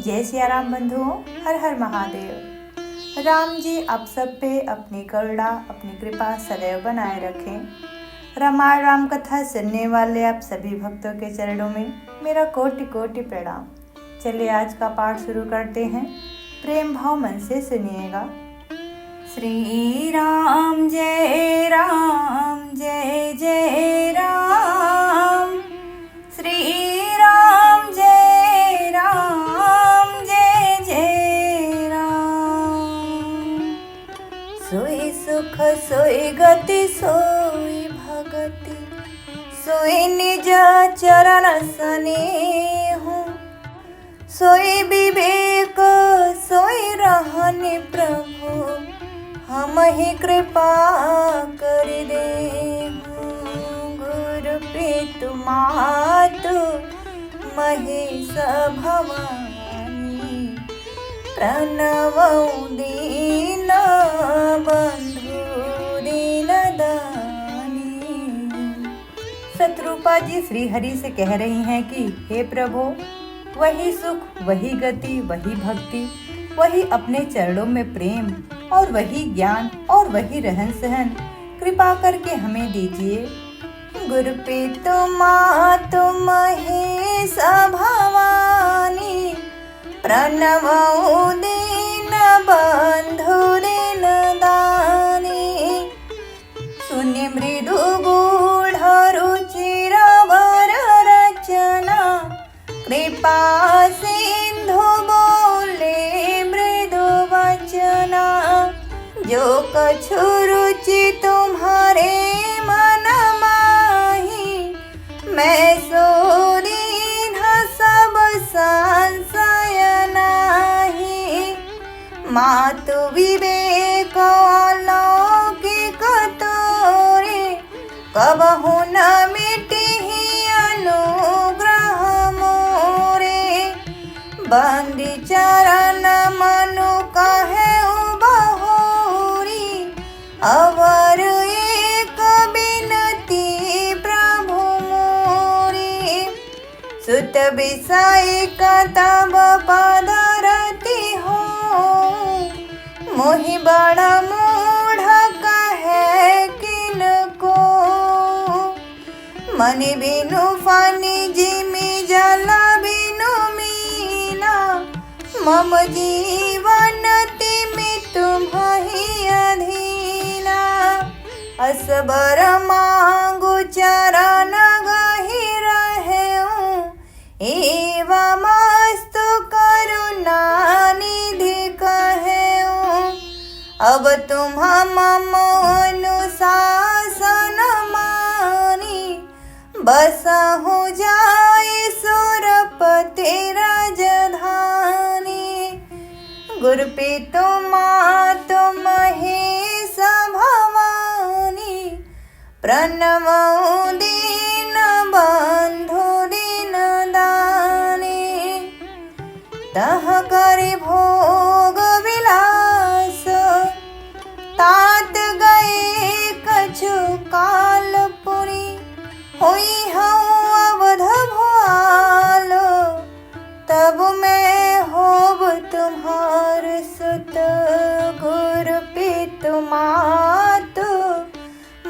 जय सिया राम बंधुओं, हर हर महादेव। राम जी आप सब पे अपनी करुणा, अपनी कृपा सदैव बनाए रखें। रामायण राम कथा सुनने वाले आप सभी भक्तों के चरणों में मेरा कोटि कोटि प्रणाम। चलिए आज का पाठ शुरू करते हैं। प्रेम भाव मन से सुनिएगा। श्री राम जय जय राम, श्री राम जय जय राम। सोई सुख सोई गति सोई भगति, सोई निज चरण स्नेहु, सोई विवेक सोई रहनि प्रभु, हम ही कृपा कर देहु। गुरु पितु मातु महेश भवानी, प्रणवं दीन बंधु दीन दानी। शत्रुपा जी श्री हरि से कह रही हैं कि हे प्रभु, वही सुख वही गति वही भक्ति, वही अपने चरणों में प्रेम और वही ज्ञान और वही रहन सहन कृपा करके हमें दीजिए। गुरु पितु मातु महेश भवानी, प्रणवं दीन बंधु दीन दानी। सुनि मृदु गूढ़ रुचिर वर रचना, कृपा सिंधु बोले मृदु वचना। जो कछु रुचि तुम्हारे मन माही, मैं सो दीन्ह सब संशय नाही। मातु विवेक अलौकिक तोरे, कबहु न मिटिहि अनुग्रह मोरे। बंदी चरण मनु कहे बहुरी, अवर एक बिनती प्रभु मोरी। सुत विषय तब पदरति हो, मोहि बड़ मूढ़ कहे किनको। मनि बिनु पानी जिमि जल बिनु मीना, मम जीवन तिमि तुम्हि अधीना। असबर मांगु चरण गहि रहेउ, एवमस्तु करुणा निधि कहेउ। अब तुम मम अनुशासन मानी, बसहु जाय सुरपति राजधानी। गुरु पितु मातु महेश भवानी, प्रणवं दीन बंधु दीन दानी। तह करि भोग विलास, तात गए कछु काल पुरी। होई हूँ अवध भुआल, तब मैं होब तुम्हार सुत। गुरु पितु मातु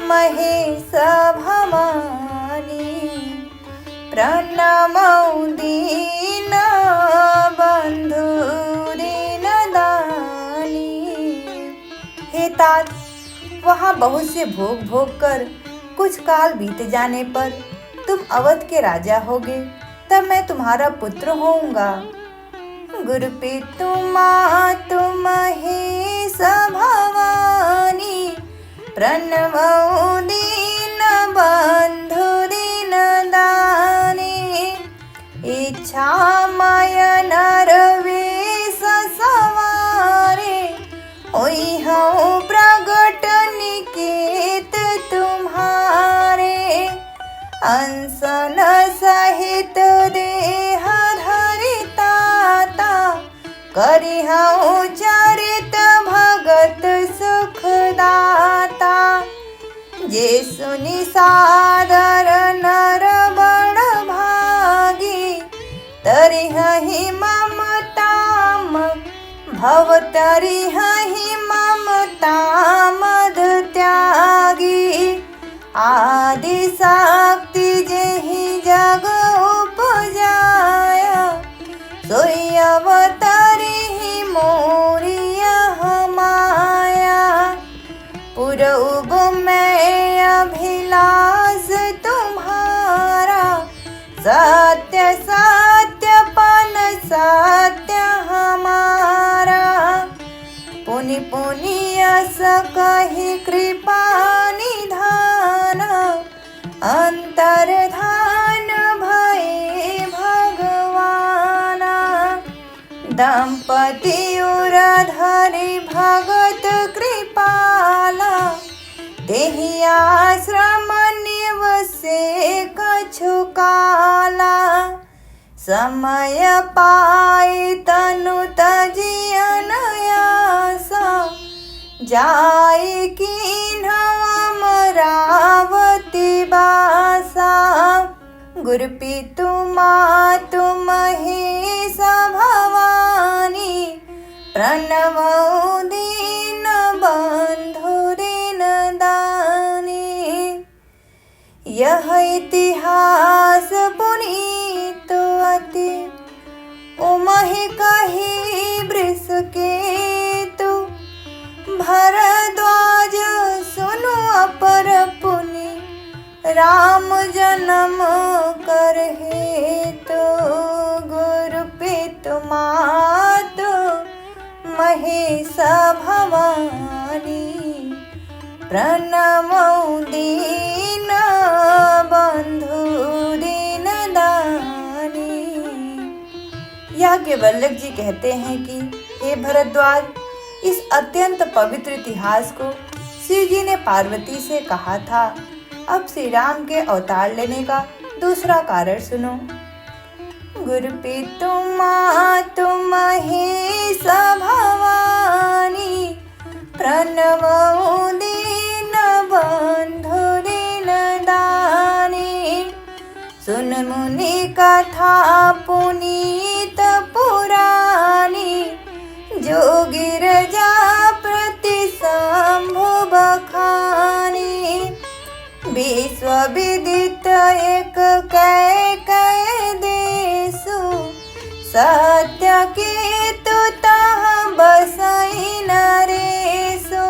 महेश भवानी, प्रणवं दीन बंधु दीन दानी। हे तात, वहाँ बहुत से भोग भोग कर कुछ काल बीत जाने पर तुम अवध के राजा होगे, तब मैं तुम्हारा पुत्र होऊंगा। गुरु पितु मातु महेश भवानी, प्रणवं दीन बंधु दीन दानी। इच्छा माय नर वेश सवारे, होई हूँ प्रगट निकेत तुम्हारे। अंसन सहित देह धरिताता, करिहूँ चरित भगत सुखदाता। जे सुनि सादर नर बड़ भागी, तरिहहि ममता भवतरि हहि ममता मद त्यागी। आदि शक्ति जेहि जग उपजाया, सोई अवतरि मोरी यह माया। पूरब में अभिलाष तुम्हारा, सत्य सत्यपन सत्य हमारा। पुनि पुनि यस कहि कृपा निधान, अंतर्धान भये भगवाना। दंपति उरधरि भगत कृपाला, तेहि आश्रम निवसे कछु काला। समय पाई तनु तजियन आसा, जाई कीन्हव अमरावती बासा। गुरु पितु मातु महेश भवानी, प्रणवौ दीन बंधु दीन दानी। यह इतिहास पुनीत अति, उमहि कहि वृष केतु। भरद्वाज सुनु अपर पुनि, राम जन्म कर हेतु। गुरु पितु मातु महेश भवानी, प्रणमौ दीन बंधु दीन दानी। याज्ञवल्क्य जी कहते हैं कि हे भरद्वाज, इस अत्यंत पवित्र इतिहास को शिव जी ने पार्वती से कहा था। अब श्री राम के अवतार लेने का दूसरा कारण सुनो। गुरु पितु मातु महेश भवानी, प्रणवौ दीन बंधु दीन दानी। सुन मुनि कथा पुनीत पुरानी, जो गिरजा प्रति शंभु बखानी। विश्व विदित एक कै देशु, सत्य केतु तह बसई नरेशु।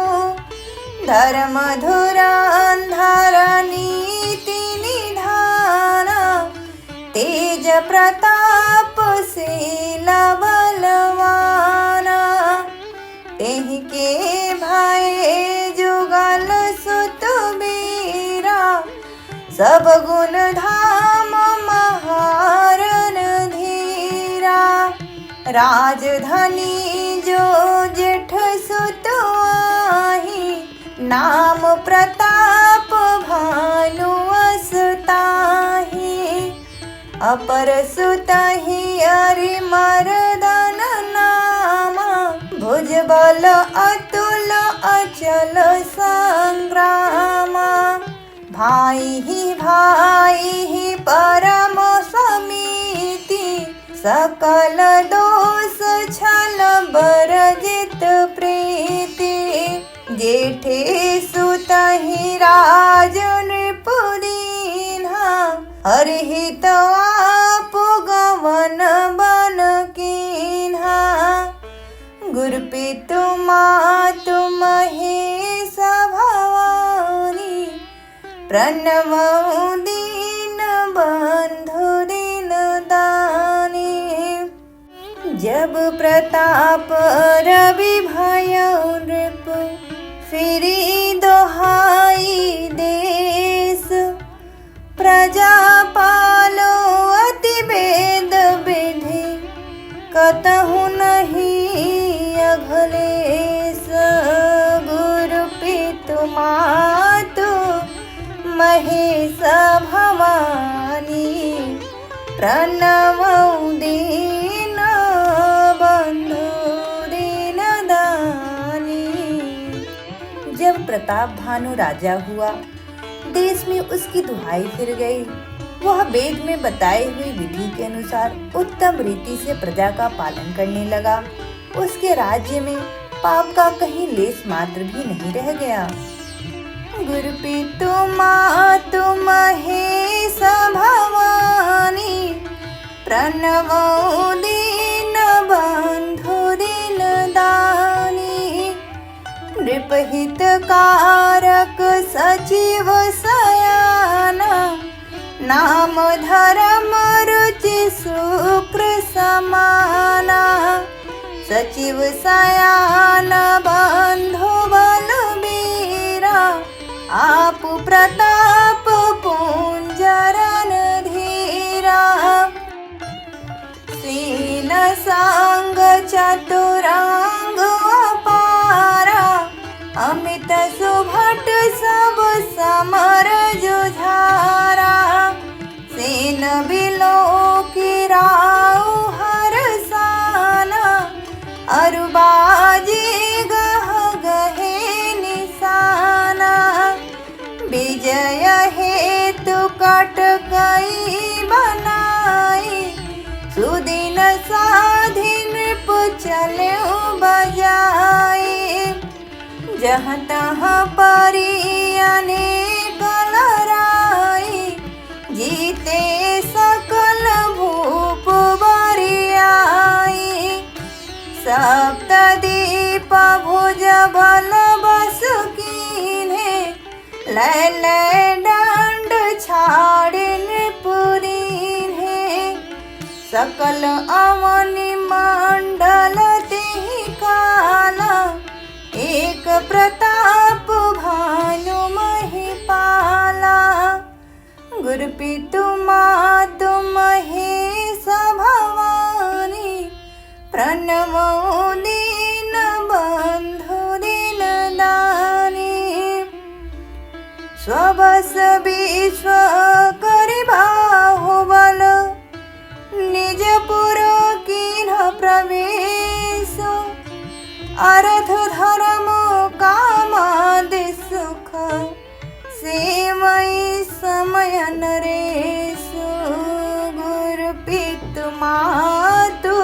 धर्म धुरंधर नीति निधाना, तेज प्रताप शील बलवाना। तेहि के भये जुगल सुत बीरा, सब गुण धाम महारन धीरा। राजधानी जो जेठ सुत आही, नाम प्रताप भानु असताही। अपर सुतहि अरि मर्दन नामा, भुजबल अतुल अचल संग्रामा। भाई ही परम समीति, सकल दोष छल बरजित प्रीति। जेठे सुतहि राज नृपुदीन्हा, हरिहित आप गवन बन कीन्हा। गुरु पितु मातु महेश भवानी, प्रणवौ दीन बंधु दीन दानी। जब प्रताप रवि भयउ नृप, फिरी दोहाई देश। प्रजा पालो अति वेद विधि, कतहु नहीं अघलेश। गुरु पितु मातु महेश भवानी, प्रणवौ दीन बंधु दीन दानी। जब प्रताप भानु राजा हुआ, देश में उसकी दुहाई फिर गई। वह वेद में बताई हुई विधि के अनुसार उत्तम रीति से प्रजा का पालन करने लगा। उसके राज्य में पाप का कहीं लेस मात्र भी नहीं रह गया। गुरुपितु मातु महेश भवानी प्रणवो दीन बंधु दीन दानी नृपहित कारक सचिव सयाना नाम धर्म रुचि शुक्र समाना सचिव सयान बंधु बलबीरा आप प्रताप पुंजरन धीरा सीन सांग चतुरांग अपारा अमित सुभट सब समर जुझारा सीन बिलो की राउ हरसाना अरुबाजी गह गहे निशाना विजय हेतु कटकई बनाई सुदिन साधिन पुचल्यो बजाई जहाँ तहाँ परी अनेक लड़ाई जीते सकल भूप बरियाई सप्तदीप भुज बल बस कीन्हे लैल डांड छाड़िन पुरीन्हे सकल अवनि मंडल तेहि काला एक प्रताप भानु महिपाला गुरुपितु मातु महेश भवानी प्रणवो दीन बंधु दीन दानी स्वबस विश्व करि बाहुबल निज पुर कीन्ह प्रवेश अर्थ धर्म कामादि सुख सेवई समय नरेश गुरुपितु मातु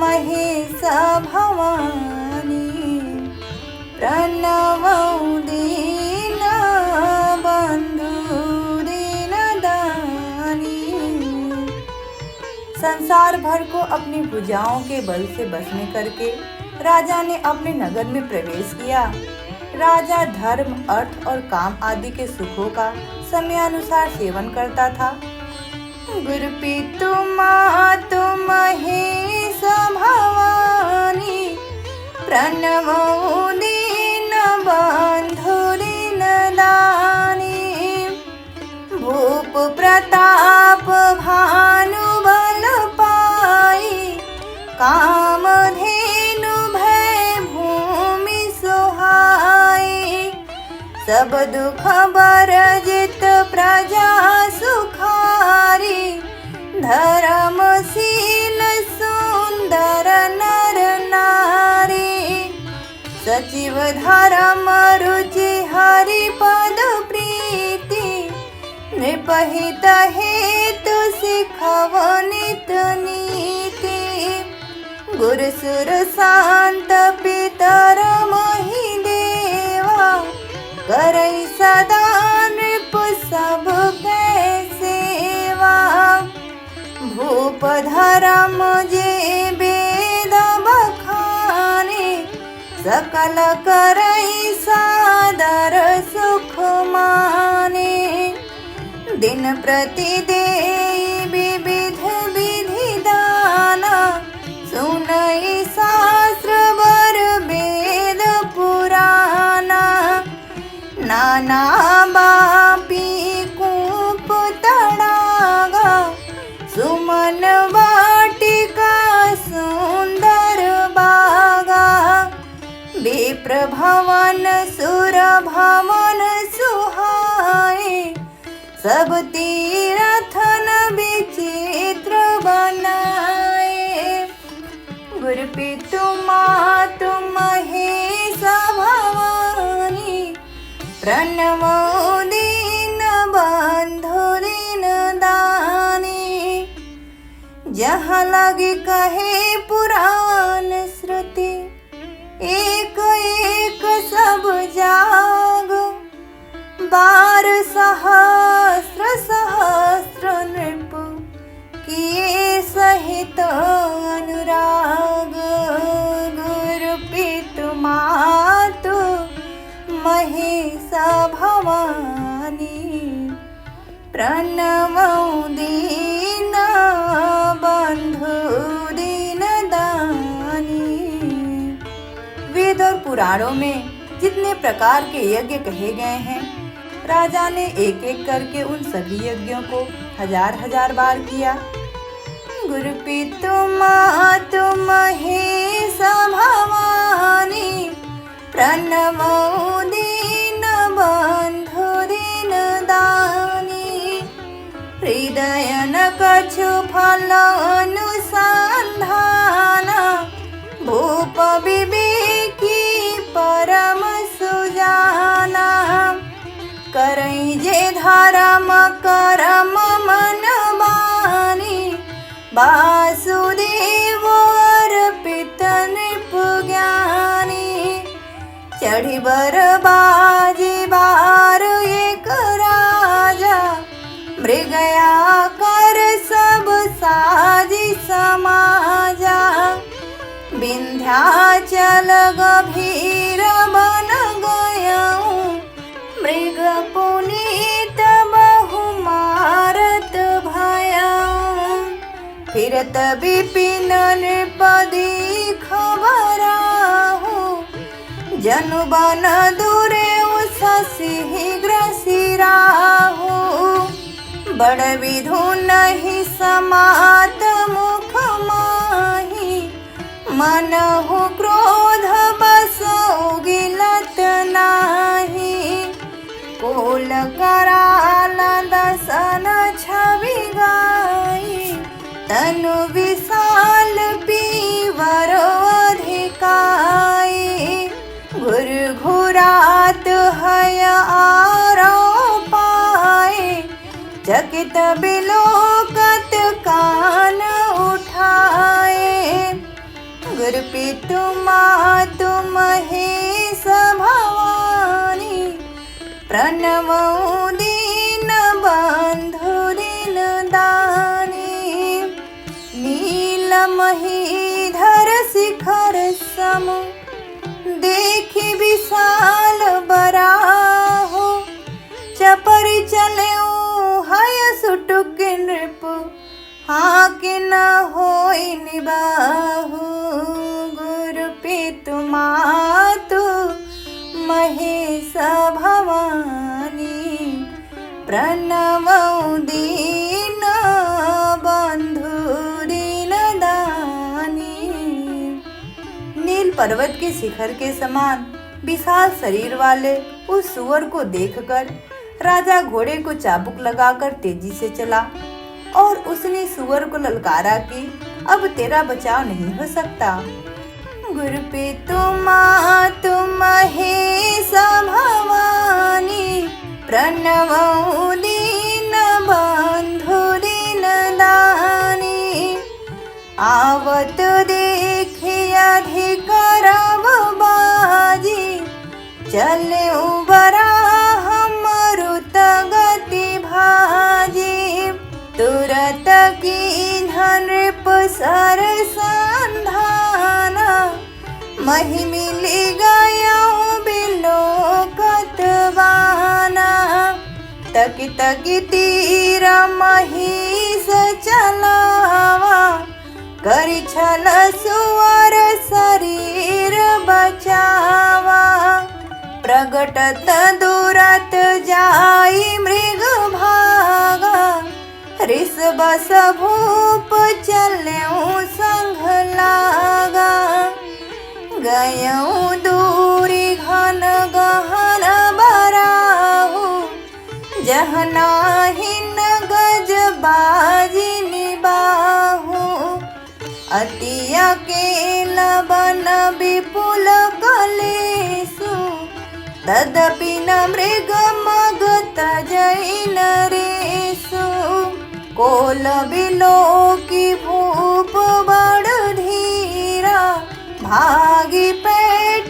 महेश भवानी प्रणवो दीन बंधु दीन दानी। संसार भर को अपनी भुजाओं के बल से बस में करके राजा ने अपने नगर में प्रवेश किया। राजा धर्म अर्थ और काम आदि के सुखों का समयानुसार सेवन करता था। गुरुपितु मातु महेश भवानी प्रणवो दीन बंधु दीन दानी भूप प्रताप भानु बल पाई कामधेनु भय भूमि सुहाई सब दुख बरजित प्रजा सुखारी धर्मशील सुंदर नर नारी सचिव धर्म रुचि हरि पद प्रीति नृपहित हेतु सिखव नित नीति गुरु सुर शांत पितर महि देवा करई सदा नृप सब कै सेवा भूप धर्म जे वेद बखाने सकल करई सादर सुख माने दिन प्रति देई विविध विधि दाना सुनई शास्त्र वर वेद पुराना नाना बापी कूप तड़ागा सुमन वाटिका सुंदर बागा विप्र भवन सुर भवन सुहाए सब तीर्थन विचित्र बनाए गुरुपितु मातु महेश भवानी प्रणवो दीन बंधु दीन दानी जहाँ लगे कहे पुराण एक एक सब जाग, 12 सहस्र सहस्र नृप किए सहित अनुराग। गुरु पितु मातु महेशा भवानी, प्रणमौ दीन बंधु दीन दानी। वेद और पुराणों में जितने प्रकार के यज्ञ कहे गए हैं, राजा ने एक एक करके उन सभी यज्ञों को 1000 बार किया। गुरु पितु मातु महेशा भवानी, प्रणमो दीन बंधु दीन दानी। हृदय न कछु फल अनुसंधान, भूप विवेकी परम सुजाना। करई जे धर्म करम मन बानी, वासुदेव अर्पित नृप ज्ञानी। चढ़ी बर बाजी बार एक राजा, मृगया कर सब साजी समाजा। विंध्याचल गभीर बन गयऊँ, मृग पुनीत बहु मारत भयऊँ। फिरत विपिन नृपदी खबराहू, जनु बन दूरे शीघ्र सिराहू। बड़ विधु नहीं समात मुख माही, मनहु क्रोध बसौ गिलत नाही। कुल कराल दसन छवि गाई, तनु विशाल पीवर अधिकाई। घुर घुरात हय आरो पाए, चकित बिलोकत कान उठाए। गुरु पितु मातु महेशा भवानी, प्रणमो दीन बंधु दीन दानी। नीलमहीधर शिखर सम, देखि विशाल बराहो। चपरि चलेऊ हय सुटुक नृप, हाके न होई निबाहु। गुरु पितु मातु महेशा भवानी, प्रणमौ दीन बंधु दीन दानी। नील पर्वत के शिखर के समान विशाल शरीर वाले उस सुअर को देखकर राजा घोड़े को चाबुक लगाकर तेजी से चला और उसने सुअर को ललकारा कि अब तेरा बचाव नहीं हो सकता। गुरु पितु मातु महेशा भवानी, प्रणमो दीन बंधु दीन दानी। आवत देखि अधिक रव बाजी, चले बराह मरुत गति भाजी। तुरत की नृप सर संधाना, मही मिली गयऊँ बिलोकत बाना। तकी तकी तीर महिष चलावा, करि छल सुअर शरीर बचावा। प्रगटत दूरत जाई मृग भागा, ऋषभ भूप चल्यूं संग लागा। गयऊं दूरी घन गहन बराहू, जहनाहिन गज बाजी निबाहू। अति अकेल बन विपुल कलेसु, तदपि न मृग मग तजई नरेषु। कोल बिलोकी भूप बड़ धीरा, भागी पेट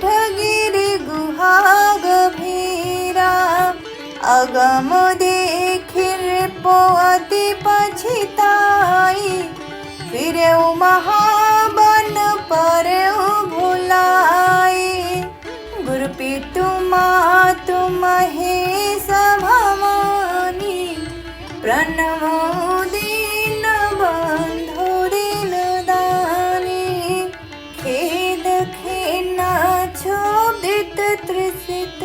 अगम देखिर पोअति पछिताई, फिर महाबन पर भुलाई। गुरु पितु मातु महेश भवानी, प्रणमो दीन बंधु दीन दानी। खेद खेना क्षोभित त्रिसित,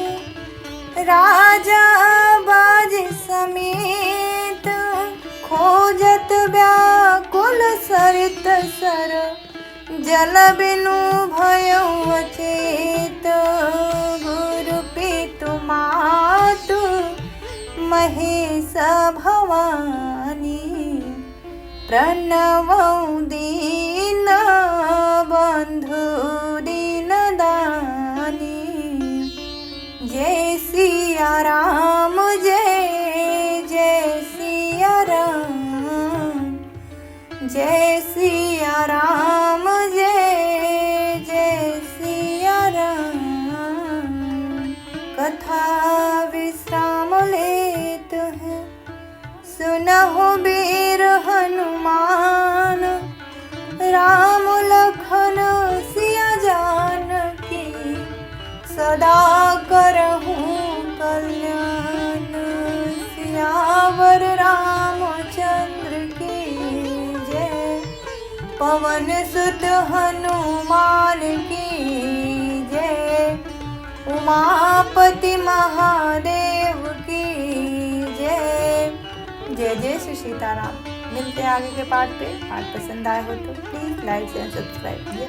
राजा बाज समेत। खोजत व्याकुल सरित सर, जल बिनु भयउ अचेत। गुरु पितु मातु महेश भवानी, प्रणवौ दीन बंधु दीन दानी। जय सिया राम, जय जय सिया राम, जय सिया राम, जय जय सिया राम। कथा विश्राम लेत हैं, सुनहु वीर हनुमान। राम लखन सिया जानकी, सदा करहूँ कल्याण। सियावर रामचंद्र की जय, पवन सुत हनुमान की जय। उमापति महादेव की जय। जय जय श्री सीताराम। मिलते हैं आगे के पार्ट पे। पार्ट पसंद आए हो तो प्लीज़ लाइक शेयर सब्सक्राइब।